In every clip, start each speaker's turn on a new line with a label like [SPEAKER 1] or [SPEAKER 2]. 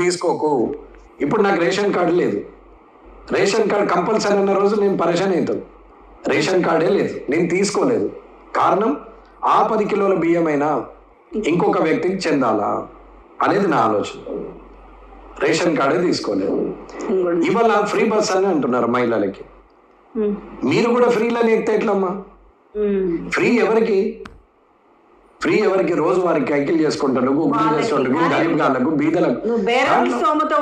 [SPEAKER 1] తీసుకోకు. ఇప్పుడు నాకు ration card లేదు, రేషన్ కార్డు కంపల్సరీ అన్న రోజు నేను పరేషాన్ అవుతాను. రేషన్ కార్డే లేదు, నేను తీసుకోలేదు. కారణం ఆ 10 కిలోల బియ్యమైనా ఇంకొక వ్యక్తికి చెందాలా అనేది నా ఆలోచన. రేషన్ కార్డే తీసుకోలేదు. ఇవాళ ఫ్రీ బస్ అని అంటున్నారు మహిళలకి. మీరు కూడా ఫ్రీలని ఎక్కితే ఎట్లమ్మా? ఫ్రీ ఎవరికి? ఫ్రీ ఎవరికి? రోజు వారికి కైకిల్ చేసుకుంటారు, గరీబ్ గాళ్ళకు, బీదలకు.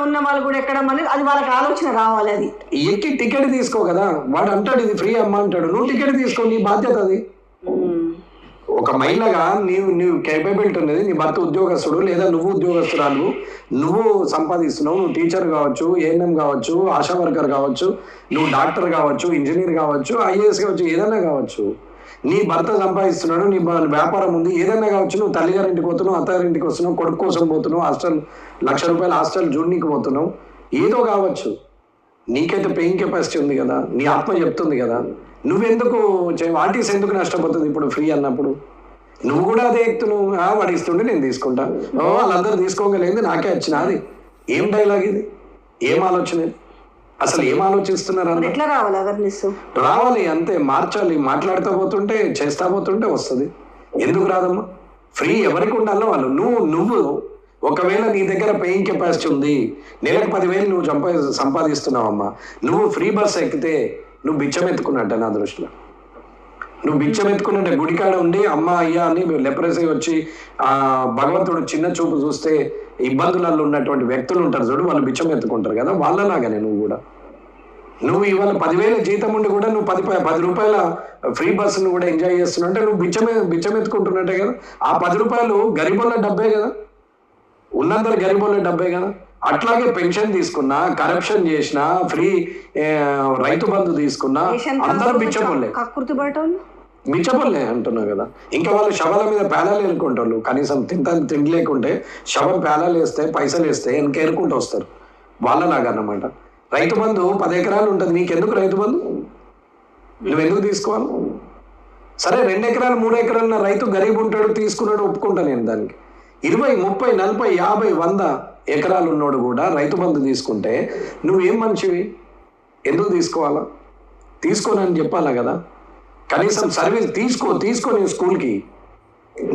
[SPEAKER 2] ఉన్న వాళ్ళు కూడా ఎక్కడ అది వాళ్ళకి ఆలోచన రావాలి. అది
[SPEAKER 1] ఎక్కి టికెట్ తీసుకో కదా. వాడు అంటాడు ఇది ఫ్రీ అమ్మా అంటాడు, నువ్వు టికెట్ తీసుకో, నీ బాధ్యత అది. ఒక మహిళగా నీవు కేపబిలిటీ ఉన్నది, నీ భర్త ఉద్యోగస్తుడు లేదా నువ్వు ఉద్యోగస్తురాలు, నువ్వు సంపాదిస్తున్నావు, నువ్వు టీచర్ కావచ్చు, ఏఎన్ఎం కావచ్చు, ఆశా వర్కర్ కావచ్చు, నువ్వు డాక్టర్ కావచ్చు, ఇంజనీర్ కావచ్చు, ఐఏఎస్ కావచ్చు, ఏదైనా కావచ్చు. నీ భర్త సంపాదిస్తున్నాడు, నీ వ్యాపారం ఉంది, ఏదైనా కావచ్చు. నువ్వు తల్లిగారింటికి పోతున్నావు, అత్తగారింటికి వస్తున్నావు, కొడుకు కోసం పోతున్నావు, హాస్టల్ ₹1,00,000 హాస్టల్ జూన్నికి పోతున్నావు, ఏదో కావచ్చు. నీకైతే పెయింగ్ కెపాసిటీ ఉంది కదా, నీ ఆత్మ చెప్తుంది కదా. నువ్వెందుకు ఆర్టీసీ ఎందుకు నష్టపోతుంది ఇప్పుడు ఫ్రీ అన్నప్పుడు? నువ్వు కూడా అదే ఎక్కుతున్నావు. వాడు ఇస్తుండే నేను తీసుకుంటా, వాళ్ళందరూ తీసుకోగలేదు, నాకే వచ్చిన. అది ఏం డైలాగ్ ఇది? ఏం ఆలోచన? అసలు ఏం ఆలోచిస్తున్నారు? రావాలి అంతే, మార్చాలి. మాట్లాడుతూ పోతుంటే, చేస్తా పోతుంటే వస్తుంది. ఎందుకు రాదమ్మా? ఫ్రీ ఎవరికి ఉండాలో వాళ్ళు. నువ్వు ఒకవేళ నీ దగ్గర పెయింగ్ కెపాసిటీ ఉంది, నెలకు 10,000 నువ్వు సంపాదిస్తున్నావమ్మా, నువ్వు ఫ్రీ బస్ ఎక్కితే నువ్వు బిచ్చం ఎత్తుకున్నట్టే నా దృష్టిలో. నువ్వు బిచ్చం ఎత్తుకున్నట్టే. గుడికాడ ఉండి అమ్మ అయ్యా అని లెప్రసీ వచ్చి భగవంతుడు చిన్న చూపు చూస్తే ఇబ్బందులలో ఉన్నటువంటి వ్యక్తులు ఉంటారు చూడు, వాళ్ళు బిచ్చం ఎత్తుకుంటారు కదా, వాళ్ళలాగానే నువ్వు కూడా. నువ్వు ఇవాళ 10,000 జీతం ఉండి కూడా నువ్వు 10 రూపాయల ఫ్రీ బస్సును కూడా ఎంజాయ్ చేస్తున్నావు అంటే నువ్వు బిచ్చం ఎత్తుకుంటున్నట్టే కదా. ఆ 10 రూపాయలు గరీబోళ్ళ డబ్బే కదా, ఉన్నందరూ గరీబోళ్ళ డబ్బే కదా. అట్లాగే పెన్షన్ తీసుకున్నా, కరప్షన్ చేసినా, ఫ్రీ రైతు బంధు తీసుకున్నా, అందరూ బిచ్చపొల్లే అంటున్నావు కదా. ఇంకా వాళ్ళు శవాల మీద పేలాలు ఎనుకుంటారు. కనీసం తిండి లేకుంటే శవం పేలాలు వేస్తే, పైసలు వేస్తే వెనక ఎనుకుంటూ వస్తారు. వాళ్ళలాగా అన్నమాట. రైతు బంధు 10 ఎకరాలు ఉంటుంది, నీకెందుకు రైతు బంధు? నువ్వెందుకు తీసుకోవాలి? సరే 2 ఎకరాలు 3 ఎకరాలు రైతు గరీబ్ ఉంటాడు, తీసుకున్నాడు, ఒప్పుకుంటా నేను దానికి. 20, 30, 40, 50, 100 ఎకరాలు ఉన్నోడు కూడా రైతు బంధు తీసుకుంటే నువ్వేం మనిషివి? ఎందుకు తీసుకోవాలా? తీసుకోనని చెప్పాలా కదా. కనీసం సర్వీస్ తీసుకొని స్కూల్కి,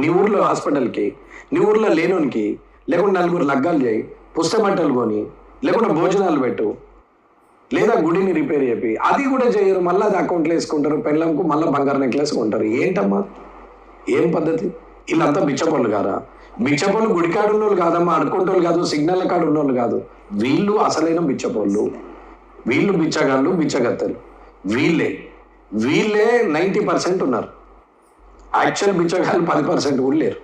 [SPEAKER 1] నీ ఊర్లో హాస్పిటల్కి, నీ ఊర్లో లేనోనికి, లేకుండా 4 లగ్గాలు చేయి, పుస్తబట్టలు కొని, లేకుండా భోజనాలు పెట్టు, లేదా గుడిని రిపేర్ చెప్పి. అది కూడా చేయరు. మళ్ళీ అది అకౌంట్లో వేసుకుంటారు, పెళ్ళంకు మళ్ళీ బంగారు నెక్లెస్ కొంటారు. ఏంటమ్మా ఏం పద్ధతి? వీళ్ళంతా బిచ్చపొళ్ళు కారా? బిచ్చపొళ్ళు గుడికాడు ఉన్నోళ్ళు కాదమ్మా, అడుకుంటోళ్ళు కాదు, సిగ్నల్ కాడు ఉన్నోళ్ళు కాదు. వీళ్ళు అసలైన బిచ్చపొళ్ళు. వీళ్ళు బిచ్చగాళ్ళు, బిచ్చగత్తలు. వీళ్ళే 90% ఉన్నారు. యాక్చువల్ బిచ్చగాళ్ళు 10% కూడా లేరు.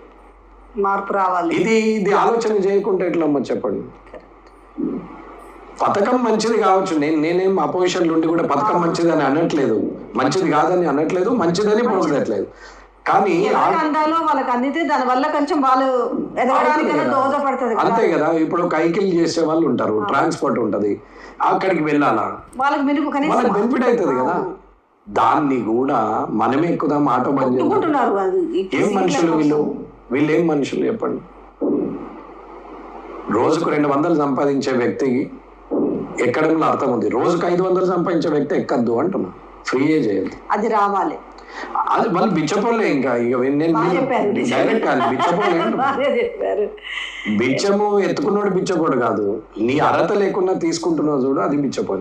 [SPEAKER 2] మార్పు రావాలి.
[SPEAKER 1] ఇది ఆలోచన చేయకుంటే ఎట్లమ్మా చెప్పండి. పథకం మంచిది కావచ్చు, నేనేం అపోజిషన్ నుండి కూడా పథకం మంచిది అని అనట్లేదు, మంచిది కాదని అనట్లేదు, మంచిదని పోగొట్టలేదు. కానీ
[SPEAKER 2] వాళ్ళకి అందితే దాని వల్ల కొంచెం వాళ్ళు దోహదపడుతుంది.
[SPEAKER 1] అంతే కదా. ఇప్పుడు కైకిల్ చేసే వాళ్ళు ఉంటారు, ట్రాన్స్పోర్ట్ ఉంటది, అక్కడికి వెళ్ళాలా, వాళ్ళకి బెనిఫిట్ అవుతుంది కదా. దాన్ని కూడా మనమే ఎక్కుదాం, ఆటో బంద్ చేస్తున్నారు. ఏం మనుషులు వీళ్ళు ఏం మనుషులు చెప్పండి. రోజుకు 200 సంపాదించే వ్యక్తికి ఎక్కడంలో అర్థం ఉంది. రోజుకు 500 సంపాదించే వ్యక్తి ఎక్కద్దు అంటున్నా. ఫ్రీయే చేయాలి, అది రావాలి. అది వాళ్ళు బిచ్చపోలే. ఇంకా డైరెక్ట్ కాదు, బిచ్చపోలే. బిచ్చము ఎత్తుకున్నాడు బిచ్చపోడు కాదు, నీ అర్హత లేకుండా తీసుకుంటున్నావు చూడు, అది బిచ్చపోలే.